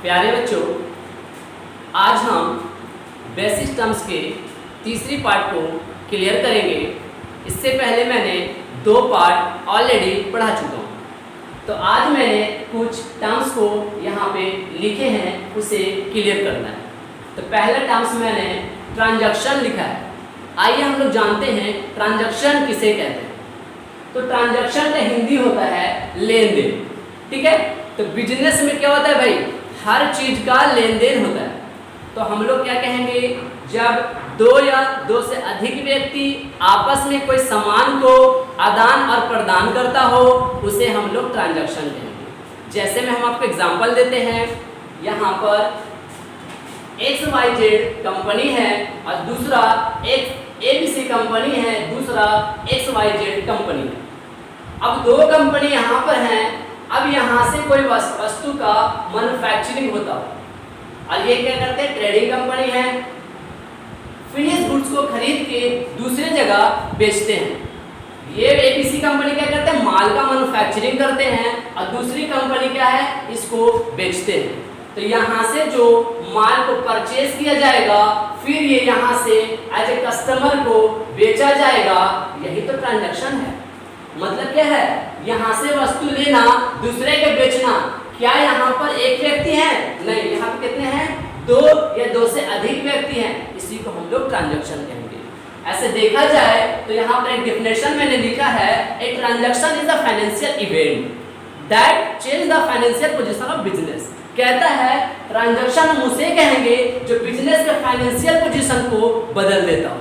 प्यारे बच्चों, आज हम बेसिक टर्म्स के तीसरी पार्ट को क्लियर करेंगे। इससे पहले मैंने 2 पार्ट ऑलरेडी पढ़ा चुका हूँ, तो आज मैंने कुछ टर्म्स को यहाँ पे लिखे हैं, उसे क्लियर करना है। तो पहला टर्म्स मैंने ट्रांजैक्शन लिखा है। आइए हम लोग जानते हैं ट्रांजैक्शन किसे कहते हैं। तो ट्रांजैक्शन का हिंदी होता है लेन देन, ठीक है। तो बिजनेस में क्या होता है भाई, हर चीज का लेन देन होता है। तो हम लोग क्या कहेंगे, जब 2 या 2 से अधिक व्यक्ति आपस में कोई सामान को आदान और प्रदान करता हो, उसे हम लोग ट्रांजैक्शन कहेंगे। जैसे में हम आपको एग्जांपल देते हैं, यहाँ पर XYZ कंपनी है और दूसरा ABC कंपनी है, दूसरा XYZ कंपनी है। अब 2 कंपनी यहाँ पर हैं। अब यहाँ से कोई वस्तु का मैन्युफैक्चरिंग होता हो और ये क्या करते हैं, ट्रेडिंग कंपनी है, फिनिश गुड्स को खरीद के दूसरे जगह बेचते हैं। ये ABC कंपनी क्या करते हैं, माल का मैन्युफैक्चरिंग करते हैं और दूसरी कंपनी क्या है, इसको बेचते हैं। तो यहाँ से जो माल को परचेज किया जाएगा, फिर ये यहाँ से एज ए कस्टमर को बेचा जाएगा, यही तो ट्रांजैक्शन है। मतलब क्या है, यहाँ से वस्तु लेना, दूसरे के बेचना। क्या यहाँ पर एक व्यक्ति है? नहीं, यहाँ पर कितने हैं, 2 या 2 से अधिक व्यक्ति हैं। इसी को हम लोग ट्रांजैक्शन कहेंगे। ऐसे देखा जाए तो यहाँ पर एक डेफिनेशन मैंने लिखा है, a transaction is a financial event that change the financial position of business. कहता है ट्रांजैक्शन हम उसे कहेंगे जो बिजनेस के फाइनेंशियल पोजीशन को बदल देता हो।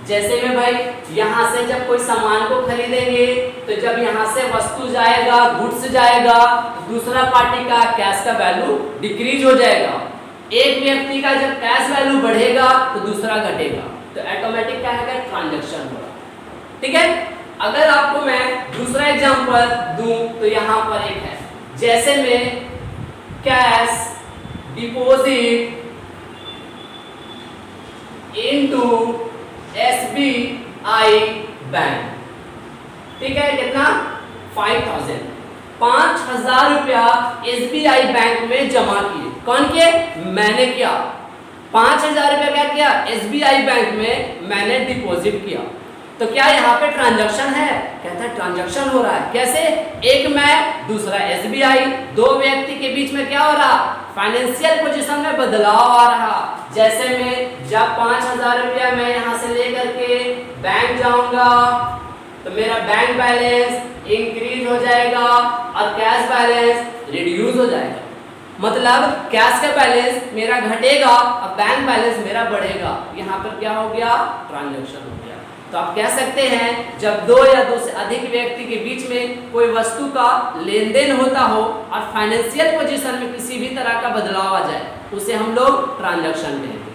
जैसे में भाई यहाँ से जब कोई सामान को खरीदेंगे, तो जब यहाँ से वस्तु जाएगा, गुड्स जाएगा, तो दूसरा पार्टी का कैश का वैल्यू डिक्रीज हो जाएगा। एक व्यक्ति का जब कैश वैल्यू बढ़ेगा तो दूसरा घटेगा, तो ऑटोमेटिक क्या है, ट्रांजैक्शन होगा। ठीक है। अगर आपको मैं दूसरा एग्जांपल दूं तो यहाँ पर एक है, जैसे में cash deposit into SBI bank. ठीक है, कितना, 5,000 रुपया SBI बैंक में जमा किए। कौन किए, मैंने किया। 5,000 रुपया क्या किया, SBI बैंक में मैंने डिपॉजिट किया। तो क्या यहाँ पे ट्रांजैक्शन है? कहता है ट्रांजैक्शन हो रहा है। कैसे, एक मैं, दूसरा SBI, 2 व्यक्ति के बीच में क्या हो रहा, फाइनेंशियल पोजीशन में बदलाव आ रहा। जैसे में जब 5,000 रुपया मैं यहाँ से लेकर के बैंक जाऊंगा, तो मेरा बैंक बैलेंस इंक्रीज हो जाएगा और कैश बैलेंस रिड्यूस हो जाएगा। मतलब कैश का बैलेंस मेरा घटेगा और बैंक बैलेंस मेरा बढ़ेगा। यहाँ पर क्या हो गया, ट्रांजैक्शन हो गया। तो आप कह सकते हैं जब 2 या 2 से अधिक व्यक्ति के बीच में कोई वस्तु का लेन देन होता हो और फाइनेंशियल पोजीशन में किसी भी तरह का बदलाव आ जाए, उसे हम लोग ट्रांजैक्शन कहेंगे।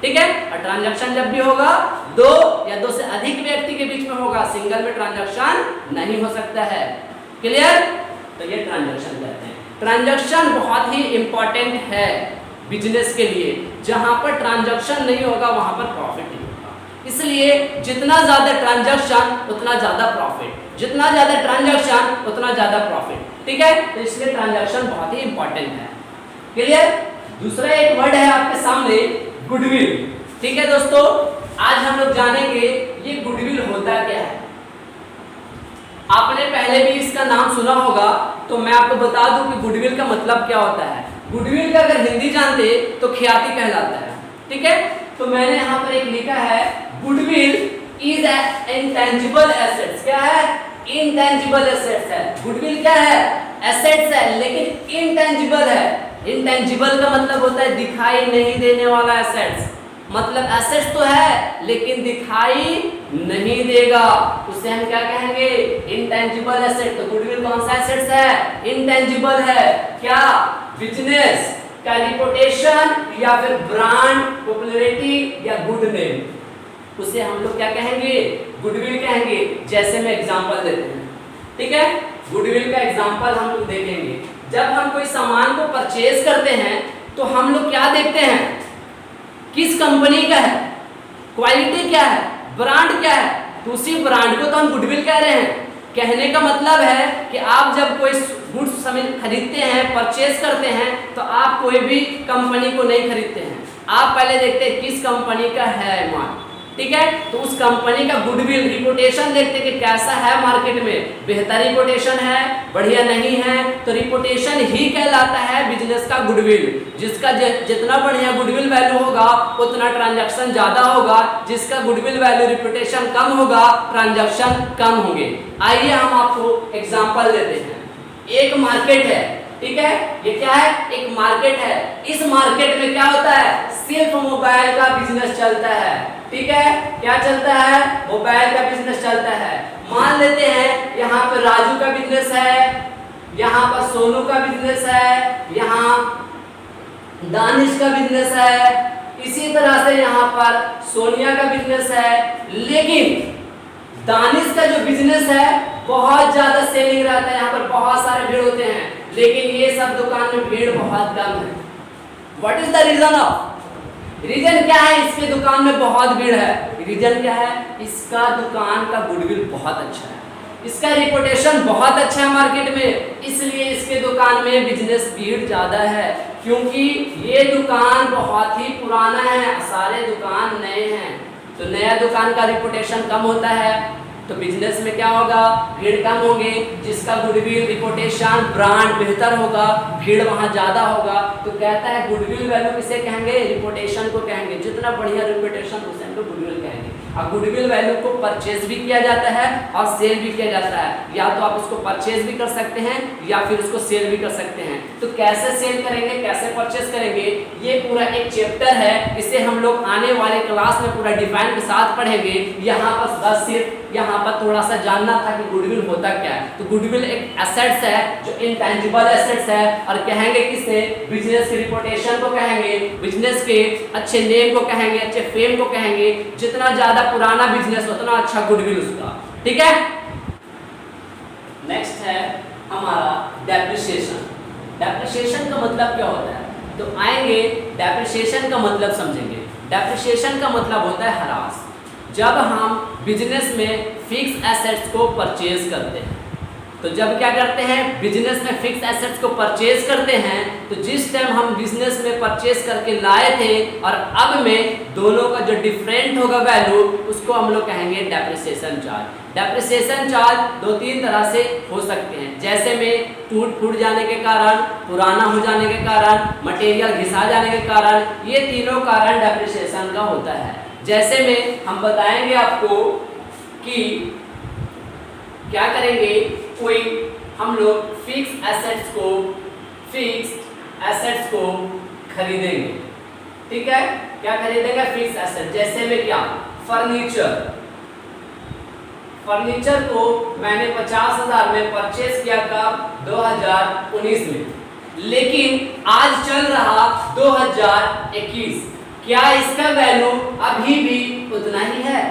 ठीक है। और ट्रांजैक्शन जब भी होगा 2 या 2 से अधिक व्यक्ति के बीच में होगा, सिंगल में ट्रांजैक्शन नहीं हो सकता है। क्लियर। तो ये ट्रांजैक्शन कहते हैं। ट्रांजैक्शन बहुत ही इंपॉर्टेंट है बिजनेस के लिए। जहां पर ट्रांजैक्शन नहीं होगा वहां पर प्रॉफिट नहीं होगा। इसलिए जितना ज्यादा ट्रांजैक्शन उतना ज्यादा प्रॉफिट, जितना ज्यादा ट्रांजैक्शन उतना ज्यादा प्रॉफिट। ठीक है। तो इसलिए ट्रांजैक्शन बहुत ही इंपॉर्टेंट है। क्लियर। दूसरा एक वर्ड है आपके सामने, गुडविल। ठीक है दोस्तों, आज हम लोग जानेंगे ये गुडविल होता क्या है। आपने पहले भी इसका नाम सुना होगा, तो मैं आपको बता दूं कि गुडविल का मतलब क्या होता है। गुडविल का अगर हिंदी जानते तो ख्याति कहलाता है। ठीक है। तो मैंने यहाँ पर एक लिखा है, goodwill is an intangible assets. क्या है, इंटेंजिबल एसेट्स है। गुडविल क्या है, एसेट्स है, लेकिन इंटेंजिबल है। इंटेंजिबल का मतलब होता है दिखाई नहीं देने वाला एसेट्स। मतलब एसेट्स तो है लेकिन दिखाई नहीं देगा, उसे हम क्या कहेंगे, इंटेंजिबल एसेट। तो गुडविल कौन सा एसेट्स है, इंटेंजिबल है। क्या, बिजनेस का रिपुटेशन या फिर ब्रांड, पॉपुलैरिटी या गुड नेम, उसे हम लोग क्या कहेंगे, गुडविल कहेंगे। जैसे में एग्जांपल देते हैं। ठीक है। गुडविल का एग्जांपल हम लोग देखेंगे। जब हम कोई सामान को परचेज करते हैं तो हम लोग क्या देखते हैं, किस कंपनी का है, क्वालिटी क्या है, ब्रांड क्या है। तो उसी ब्रांड को तो हम गुडविल कह रहे हैं। कहने का मतलब है कि आप जब कोई गुड्स खरीदते हैं, परचेज करते हैं, तो आप कोई भी कंपनी को नहीं खरीदते हैं, आप पहले देखते हैं किस कंपनी का है माल, ठीक है। तो उस कंपनी का गुडविल, रिपुटेशन देखते हैं कि कैसा है मार्केट में, बेहतर रिपुटेशन है, बढ़िया नहीं है, तो रिपुटेशन ही कहलाता है बिजनेस का गुडविल। जिसका जितना बढ़िया गुडविल वैल्यू होगा उतना ट्रांजैक्शन ज्यादा होगा, जिसका गुडविल वैल्यू, रिपुटेशन कम होगा, ट्रांजैक्शन कम होंगे। आइए हम आपको एग्जांपल देते हैं। एक मार्केट है, ठीक है, ये क्या है, एक मार्केट है। इस मार्केट में क्या होता है, सिर्फ मोबाइल का बिजनेस चलता है, ठीक है। क्या चलता है, मोबाइल का बिजनेस चलता है। मान लेते हैं यहाँ पर राजू का बिजनेस है, यहाँ पर सोनू का बिजनेस है, यहाँ दानिश का बिजनेस है, इसी तरह से यहाँ पर सोनिया का बिजनेस है। लेकिन दानिश का जो बिजनेस है बहुत ज्यादा सेलिंग रहता है, यहाँ पर बहुत सारे भीड़ होते हैं, लेकिन ये सब दुकान में भीड़ बहुत कम है। What is the reason of, reason क्या है, इसके दुकान में बहुत भीड़ है। रीजन क्या है, इसका दुकान का गुडविल बहुत अच्छा है, इसका रिपुटेशन बहुत अच्छा है मार्केट में, इसलिए इसके दुकान में बिजनेस भीड़ ज्यादा है। क्योंकि ये दुकान बहुत ही पुराना है, सारे दुकान नए हैं, तो नया दुकान का रिपुटेशन कम होता है, तो बिजनेस में क्या होगा, भीड़ कम होगी। जिसका गुडविल, रिपुटेशन, ब्रांड बेहतर होगा, भीड़ वहां ज्यादा होगा। तो कहता है गुडविल वैल्यू किसे कहेंगे, रिपुटेशन को कहेंगे। जितना बढ़िया रिपुटेशन उसे हम लोग गुडविल कहेंगे। और गुडविल वैल्यू को परचेज भी किया जाता है और सेल भी किया जाता है, या तो आप उसको परचेज भी कर सकते हैं या फिर उसको सेल भी कर सकते हैं। तो कैसे सेल करेंगे, कैसे परचेज करेंगे, ये पूरा एक चैप्टर है, इसे हम लोग आने वाले क्लास में पूरा डिफाइन के साथ पढ़ेंगे। यहाँ पर बस सिर्फ यहाँ पर थोड़ा सा जानना था कि गुडविल होता क्या है। तो गुडविल एक एसेट्स है जो इंटेंजिबल एसेट्स है, और कहेंगे किसे, बिजनेस के रिपुटेशन को कहेंगे, बिजनेस के अच्छे नेम को कहेंगे, अच्छे फेम को कहेंगे। जितना ज्यादा पुराना बिजनेस उतना अच्छा गुडविल उसका, ठीक है। नेक्स्ट है हमारा डेप्रिसिएशन। डेप्रिसिएशन का मतलब क्या होता है, तो आएंगे डेप्रिसिएशन का मतलब समझेंगे। डेप्रिसिएशन का मतलब होता है ह्रास। जब हम बिजनेस में फिक्स एसेट्स को परचेज करते हैं, तो जब क्या करते हैं, बिजनेस में फिक्स एसेट्स को परचेज करते हैं, तो जिस टाइम हम बिजनेस में परचेज करके लाए थे और अब में दोनों का जो डिफरेंट होगा वैल्यू, उसको हम लोग कहेंगे डेप्रिसिएशन चार्ज। डेप्रिसिएशन चार्ज दो तीन तरह से हो सकते हैं, जैसे में टूट फूट जाने के कारण, पुराना हो जाने के कारण, मटेरियल घिसा जाने के कारण, ये तीनों कारण डेप्रिसिएशन का होता है। जैसे में हम बताएंगे आपको कि क्या करेंगे, कोई हम लोग फिक्स एसेट्स को खरीदेंगे, ठीक है। क्या खरीदेंगे, फिक्स एसेट। जैसे में क्या, फर्नीचर को मैंने 50,000 में परचेज किया था 2019 में, लेकिन आज चल रहा 2021, क्या इसका वैल्यू अभी भी उतना ही है,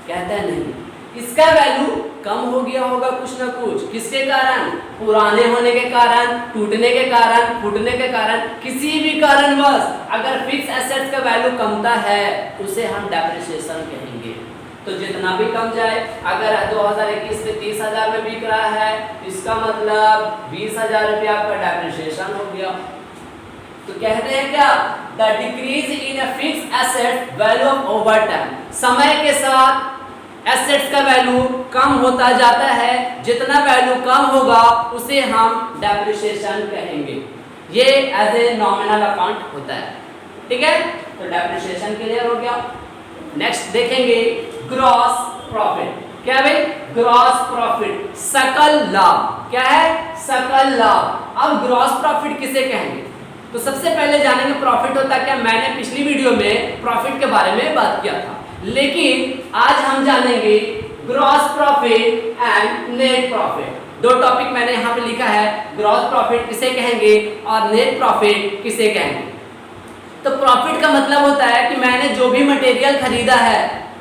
कहता है नहीं, इसका वैल्यू कम हो गया होगा कुछ ना कुछ। किसके कारण, पुराने होने के कारण, टूटने के कारण, फूटने के कारण, किसी भी कारणवश अगर फिक्स एसेट्स का वैल्यू कमता है उसे हम डेप्रिसिएशन कहेंगे। तो जितना भी कम जाए, अगर 2021 में 30,000 में बिक रहा है, इसका मतलब 20,000 रुपया आपका डेप्रिसिएशन हो गया। तो कहते हैं क्या, the decrease in a fix asset value of over time. समय के साथ एसेट्स का वैल्यू कम होता जाता है, जितना वैल्यू कम होगा उसे हम डेप्रिसिएशन कहेंगे। ये एज ए नॉमिनल अकाउंट होता है, ठीक है। तो डेप्रिसिएशन क्लियर हो गया। नेक्स्ट देखेंगे ग्रॉस प्रॉफिट। क्या भाई, ग्रॉस प्रॉफिट, सकल लाभ। क्या है, सकल लाभ। अब ग्रॉस प्रॉफिट किसे कहेंगे, तो सबसे पहले जानेंगे प्रॉफिट होता क्या। मैंने पिछली वीडियो में प्रॉफिट के बारे में बात किया था, लेकिन आज हम जानेंगे gross profit and net profit. दो टॉपिक मैंने यहाँ पे लिखा है, ग्रॉस प्रॉफिट किसे कहेंगे और नेट प्रॉफिट किसे कहेंगे। तो प्रॉफिट का मतलब होता है कि मैंने जो भी मटेरियल खरीदा है,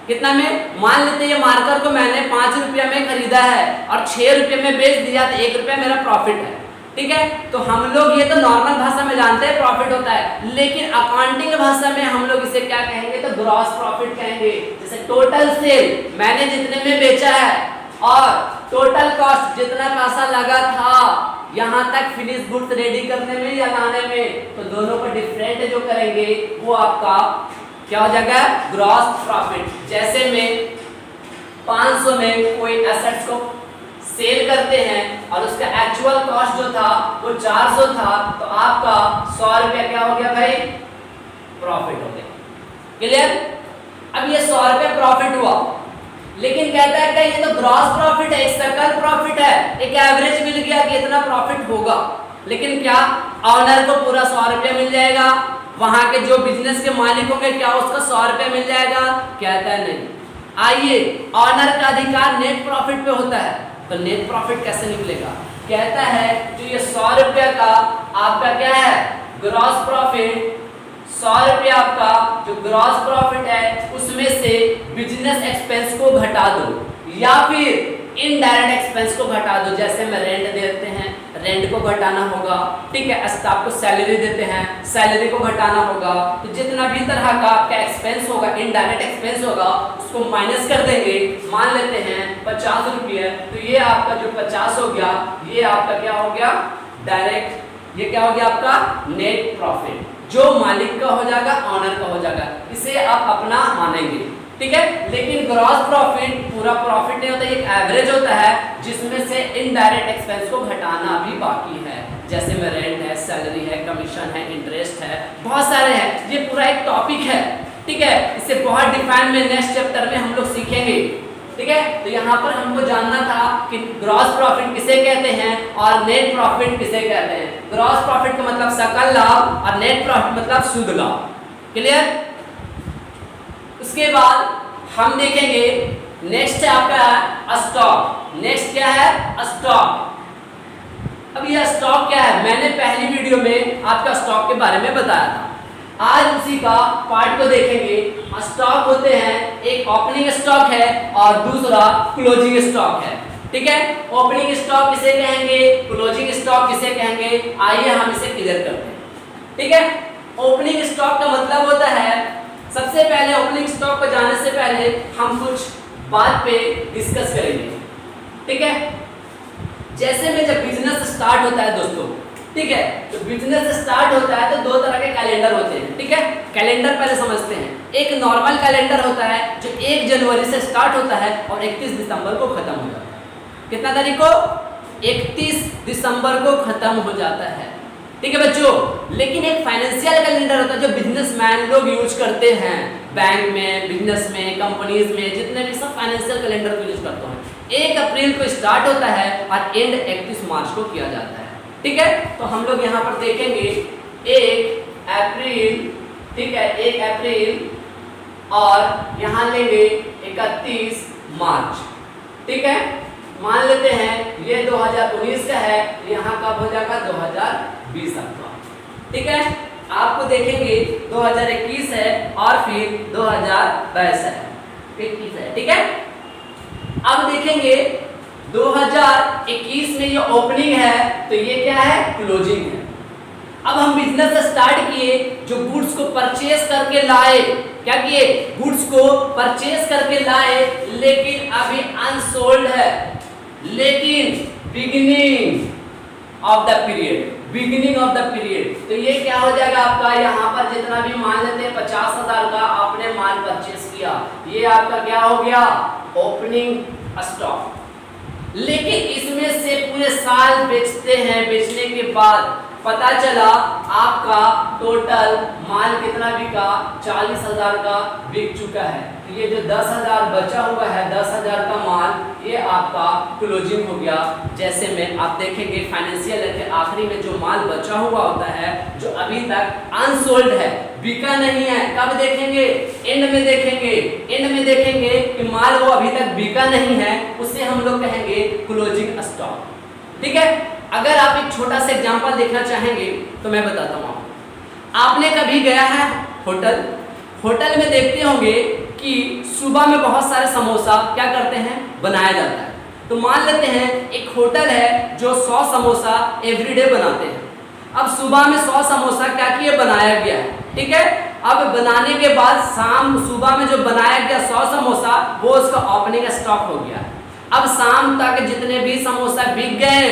कितना में, मान लेते हैं ये मार्कर को मैंने 5 रुपया में खरीदा है और 6 रुपये में बेच दिया, तो 1 रुपया मेरा प्रॉफिट है, ठीक है। तो हम लोग ये तो नॉर्मल भाषा में जानते हैं प्रॉफिट होता है, लेकिन अकाउंटिंग भाषा में हम लोग इसे क्या कहेंगे, तो ग्रॉस प्रॉफिट कहेंगे। जैसे टोटल सेल मैंने जितने में बेचा है और टोटल कॉस्ट जितना पैसा लगा था यहाँ तक फिनिश गुड्स रेडी करने में या लाने में, तो दोनों को डिफरेंट जो करेंगे वो आपका क्या हो जाएगा, ग्रॉस प्रॉफिट। जैसे में 500 में कोई एसेट्स को सेल करते हैं और उसका एक्चुअल कॉस्ट जो था वो 400 था, तो आपका 100 रुपया क्या हो गया भाई, प्रॉफिट हो गया। क्लियर? अब ये 100 रुपया प्रॉफिट हुआ, लेकिन कहता है कि ये तो ग्रॉस प्रॉफिट है, सकल प्रॉफिट है, एक एवरेज मिल गया कि इतना प्रॉफिट होगा, लेकिन क्या ऑनर को पूरा 100 रुपया मिल जाएगा, वहां के जो बिजनेस के मालिक होंगे क्या उसका 100 रुपया मिल जाएगा? कहता है नहीं। आइए, ऑनर का अधिकार नेट प्रॉफिट पे होता है, तो नेट प्रॉफिट कैसे निकलेगा? कहता है जो ये 100 रुपया का आपका क्या है, ग्रॉस प्रॉफिट, 100 रुपया आपका जो ग्रॉस प्रॉफिट है उसमें से बिजनेस एक्सपेंस को घटा दो या फिर इनडायरेक्ट एक्सपेंस को घटा दो। जैसे में रेंट देते हैं, रेंट को घटाना होगा, ठीक है, स्टाफ को सैलरी देते हैं, सैलरी को घटाना होगा, तो जितना भी तरह का आपका एक्सपेंस होगा, इनडायरेक्ट एक्सपेंस होगा, उसको माइनस कर देंगे। मान लेते हैं 50 रुपये, तो ये आपका जो 50 हो गया, ये आपका क्या हो गया, डायरेक्ट, ये क्या हो गया आपका नेट प्रॉफिट, जो मालिक का हो जाएगा, ऑनर का हो जाएगा, इसे आप अपना मानेंगे, ठीक है। लेकिन ग्रॉस प्रॉफिट पूरा प्रॉफिट नहीं होता, एक एवरेज होता है जिसमें से इनडायरेक्ट एक्सपेंस को घटाना भी बाकी है। जैसे में रेंट है, सैलरी है, कमीशन है, इंटरेस्ट है, बहुत सारे हैं, ये पूरा एक टॉपिक है, ठीक है। इसे बहुत डिफाइन में नेक्स्ट चैप्टर में हम लोग सीखेंगे, ठीक है। तो यहाँ पर हमको जानना था कि ग्रॉस प्रॉफिट किसे कहते हैं और नेट प्रॉफिट किसे कहते हैं। ग्रॉस प्रॉफिट का मतलब सकल लाभ और नेट प्रॉफिट मतलब शुद्ध लाभ। क्लियर? उसके बाद हम देखेंगे नेक्स्ट है आपका स्टॉक। नेक्स्ट क्या है? स्टॉक। अब यह स्टॉक क्या है, मैंने पहली वीडियो में आपका स्टॉक के बारे में बताया था, आज उसी का पार्ट को देखेंगे। स्टॉक होते हैं, एक ओपनिंग स्टॉक है और दूसरा क्लोजिंग स्टॉक है, ठीक है। ओपनिंग स्टॉक किसे कहेंगे, क्लोजिंग स्टॉक किसे कहेंगे, आइए हम इसे क्लियर करते हैं, ठीक है। ओपनिंग स्टॉक का मतलब होता है, सबसे पहले ओपनिंग स्टॉक पर जाने से पहले हम कुछ बात पे डिस्कस करेंगे, ठीक है। जैसे में जब बिजनेस स्टार्ट होता है दोस्तों, ठीक है, तो बिजनेस स्टार्ट होता है तो दो तरह के कैलेंडर होते हैं, ठीक है। कैलेंडर पहले समझते हैं। एक नॉर्मल कैलेंडर होता है जो 1 जनवरी से स्टार्ट होता है और 31 दिसंबर को खत्म हो जाता है। कितना तारीख को? 31 दिसंबर को खत्म हो जाता है, ठीक है बच्चों। लेकिन एक फाइनेंशियल कैलेंडर होता है जो बिजनेसमैन लोग यूज करते हैं, बैंक में, बिजनेस में, कंपनीज में, जितने भी सब फाइनेंशियल कैलेंडर को यूज करते हैं। 1 अप्रैल को स्टार्ट होता है और एंड 31 मार्च को किया जाता है, ठीक है। तो हम लोग यहाँ पर देखेंगे 1 अप्रैल, ठीक है, 1 अप्रैल और यहाँ लेंगे 31 मार्च, ठीक है। मान लेते हैं ये 2019 का है, यहाँ कब हो जाएगा 2020 का, ठीक है। आपको देखेंगे 2021 है और फिर 2022 है, 21 है, ठीक है। अब देखेंगे 2021 में ये ओपनिंग है तो ये क्या है, क्लोजिंग है। अब हम बिजनेस स्टार्ट किए, जो गुड्स को परचेस करके लाए, क्या किए, गुड्स को परचेस करके लाए, लेकिन अभी अनसोल्ड है, लेकिन beginning of the period, beginning of the period, तो ये क्या हो जाएगा आपका, यहाँ पर जितना भी मान लेते हैं 50,000 का आपने माल परचेस किया, ये आपका क्या हो गया, ओपनिंग स्टॉक। लेकिन इसमें से पूरे साल बेचते हैं, बेचने के बाद पता चला आपका टोटल माल कितना बिका, 40,000 का बिक चुका है। तो ये जो 10,000 बचा हुआ है, 10,000 का माल, ये आपका क्लोजिंग हो गया। जैसे में आप देखेंगे फाइनेंशियल ईयर के आखिरी में जो माल बचा हुआ होता है, जो अभी तक अनसोल्ड है, बिका नहीं है, कब देखेंगे, एंड में देखेंगे। एंड में देखेंगे कि माल वो अभी तक बिका नहीं है, उससे हम लोग कहेंगे क्लोजिंग स्टॉक, ठीक है। अगर आप एक छोटा सा एग्जांपल देखना चाहेंगे तो मैं बताता हूँ आपने कभी गया है होटल, होटल में देखते होंगे कि सुबह में बहुत सारे समोसा क्या करते हैं, बनाया जाता है। तो मान लेते हैं एक होटल है जो 100 समोसा एवरीडे बनाते हैं। अब सुबह में 100 समोसा क्या किए, बनाया गया है, ठीक है। अब बनाने के बाद शाम सुबह में जो बनाया गया 100 समोसा, वो उसका ओपनिंग स्टॉक हो गया। अब शाम तक जितने भी समोसा बिक गए,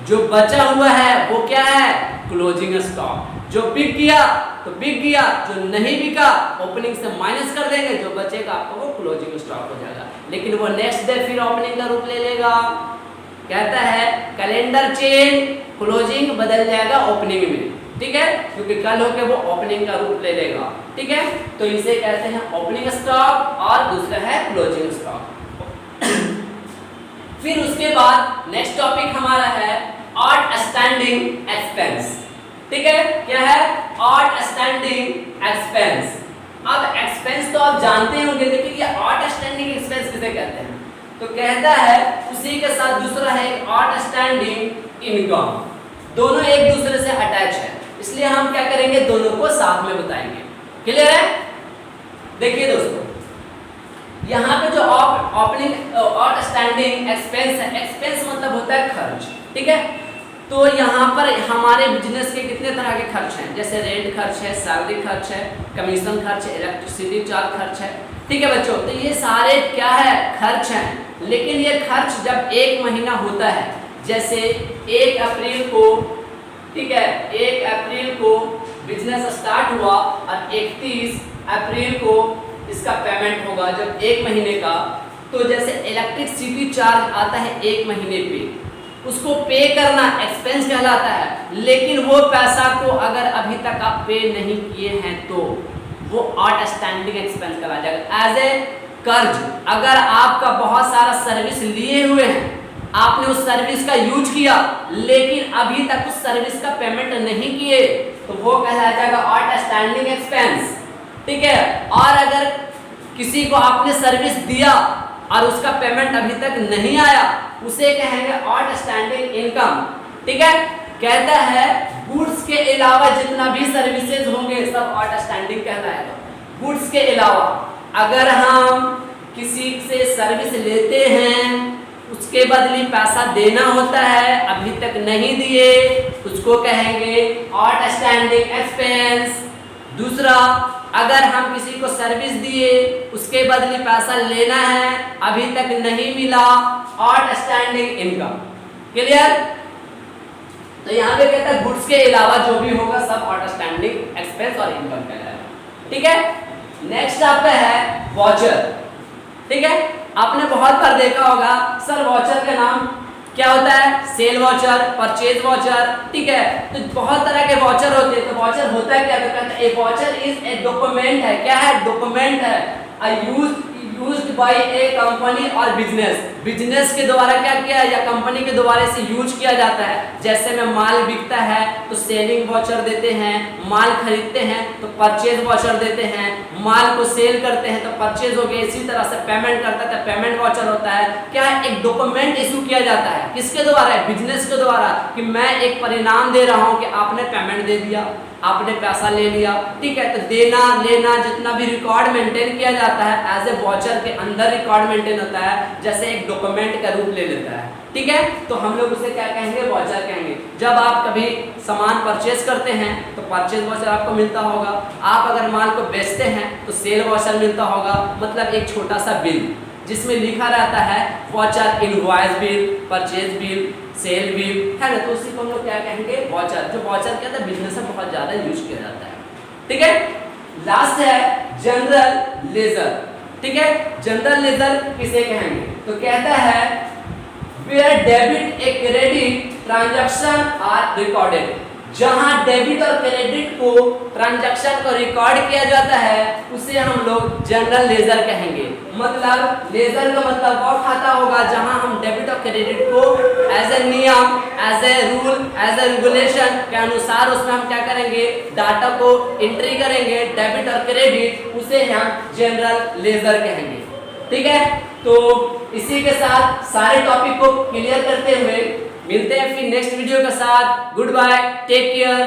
जो बचा हुआ है वो क्या है, क्लोजिंग स्टॉक। जो बिक गया तो बिक गया, जो नहीं बिका ओपनिंग से माइनस कर देंगे, जो बचेगा आपको वो क्लोजिंग स्टॉक हो जाएगा। लेकिन वो नेक्स्ट डे फिर ओपनिंग का रूप ले लेगा। कहता है कैलेंडर चेंज, क्लोजिंग बदल जाएगा ओपनिंग में, ठीक है, क्योंकि कल होके वो ओपनिंग का रूप ले लेगा, ठीक है। तो इसे कहते हैं ओपनिंग स्टॉक और दूसरा है क्लोजिंग स्टॉक। फिर उसके बाद नेक्स्ट टॉपिक हमारा है आउटस्टैंडिंग एक्सपेंस, ठीक है। क्या है, आउटस्टैंडिंग एक्सपेंस। अब एक्सपेंस तो आप जानते होंगे, लेकिन ये आउटस्टैंडिंग एक्सपेंस किसे कहते हैं, तो कहता है उसी के साथ दूसरा है आउटस्टैंडिंग इनकम। दोनों एक दूसरे से अटैच है, इसलिए हम क्या करेंगे, दोनों को साथ में बताएंगे। क्लियर है? देखिए दोस्तों, यहाँ पे जो ओपनिंग आउटस्टैंडिंग एक्सपेंस है, एक्सपेंस मतलब होता है खर्च, ठीक है। तो यहाँ पर हमारे बिजनेस के कितने तरह के खर्च हैं, जैसे रेंट खर्च है, सैलरी खर्च है, कमीशन खर्च है, इलेक्ट्रिसिटी चार्ज खर्च है, ठीक है बच्चों। तो ये सारे क्या है, खर्च हैं। लेकिन ये खर्च जब एक महीना होता है, जैसे 1 अप्रैल को, ठीक है, 1 अप्रैल को बिजनेस स्टार्ट हुआ और 31 अप्रैल को इसका पेमेंट होगा, जब 1 महीने का। तो जैसे इलेक्ट्रिसिटी चार्ज आता है 1 महीने पे, उसको पे करना एक्सपेंस कहलाता है। लेकिन वो पैसा को अगर अभी तक आप पे नहीं किए हैं तो वो आउटस्टैंडिंग एक्सपेंस कहला जाएगा। एज ए कर्ज, अगर आपका बहुत सारा सर्विस लिए हुए हैं, आपने उस सर्विस का यूज किया लेकिन अभी तक उस सर्विस का पेमेंट नहीं किए, तो वो कहलाया जाएगा आउटस्टैंडिंग एक्सपेंस, ठीक है। और अगर किसी को आपने सर्विस दिया और उसका पेमेंट अभी तक नहीं आया, उसे कहेंगे आउटस्टैंडिंग इनकम, ठीक है। कहता है गुड्स के अलावा जितना भी सर्विसेज होंगे सब आउटस्टैंडिंग कहलाएगा। गुड्स के अलावा अगर हम किसी से सर्विस लेते हैं, उसके बदले पैसा देना होता है, अभी तक नहीं दिए, उसको कहेंगे आउटस्टैंडिंग एक्सपेंस। दूसरा, अगर हम किसी को सर्विस दिए, उसके बदले पैसा लेना है, अभी तक नहीं मिला, आउटस्टैंडिंग इनकम। क्लियर? तो यहाँ पे कहता है गुड्स के अलावा जो भी होगा सब आउटस्टैंडिंग एक्सपेंस और इनकम कहलाएगा, ठीक है। नेक्स्ट आपका है वॉचर, ठीक है। आपने बहुत बार देखा होगा सर वॉचर का नाम क्या होता है, सेल वॉचर, परचेज वॉचर, ठीक है। तो बहुत तरह के वॉचर होते हैं। तो वॉचर होता है क्या, तो कहते हैं ए वॉचर इज ए डॉक्यूमेंट है, क्या है, डॉक्यूमेंट है यूज्ड बाय ए कंपनी और बिजनेस के द्वारा क्या किया या कंपनी के द्वारा इसे यूज किया जाता है। जैसे में माल बिकता है तो सेलिंग वॉचर देते हैं, माल खरीदते हैं तो परचेज वॉचर देते हैं, माल को सेल करते हैं तो परचेज हो गया। इसी तरह से पेमेंट करता है तो पेमेंट वॉचर होता है। क्या है, एक डॉक्यूमेंट इशू किया जाता है, किसके द्वारा, बिजनेस के द्वारा, कि मैं एक परिणाम दे रहा हूँ कि आपने पेमेंट दे दिया, आपने पैसा ले लिया, ठीक है। तो देना लेना जितना भी रिकॉर्ड मेंटेन किया जाता है एज ए वॉचर के अंदर रिकॉर्ड मेंटेन होता है, जैसे एक डॉक्यूमेंट का रूप ले लेता है, ठीक है। तो हम लोग उसे क्या कहेंगे, वॉचर कहेंगे। जब आप कभी सामान परचेज करते हैं तो परचेज वॉचर आपको मिलता होगा, आप अगर माल को बेचते हैं तो सेल वॉचर मिलता होगा, मतलब एक छोटा सा बिल जिसमें लिखा रहता है voucher, invoice bill, purchase bill, sale bill, है ना। तो उसी को हम लोग क्या कहेंगे, वॉचर। जो वॉचर क्या था, बिजनेस में बहुत ज्यादा यूज किया जाता है, ठीक है। लास्ट है जनरल लेजर, ठीक है। जनरल लेजर किसे कहेंगे, तो कहता है where debit a credit transaction are recorded, जहां डेबिट और क्रेडिट को ट्रांजैक्शन को रिकॉर्ड किया जाता है उसे हम लोग जनरल लेजर कहेंगे। मतलब लेजर का मतलब वो खाता होगा जहां हम डेबिट और क्रेडिट को एज ए नियम, as a rule, as a regulation के अनुसार उसमें हम क्या करेंगे, डाटा को एंट्री करेंगे, डेबिट और क्रेडिट, उसे हम जनरल लेजर कहेंगे, ठीक है। तो इसी के साथ सारे टॉपिक को क्लियर करते हुए मिलते हैं फिर नेक्स्ट वीडियो के साथ। Goodbye, take care.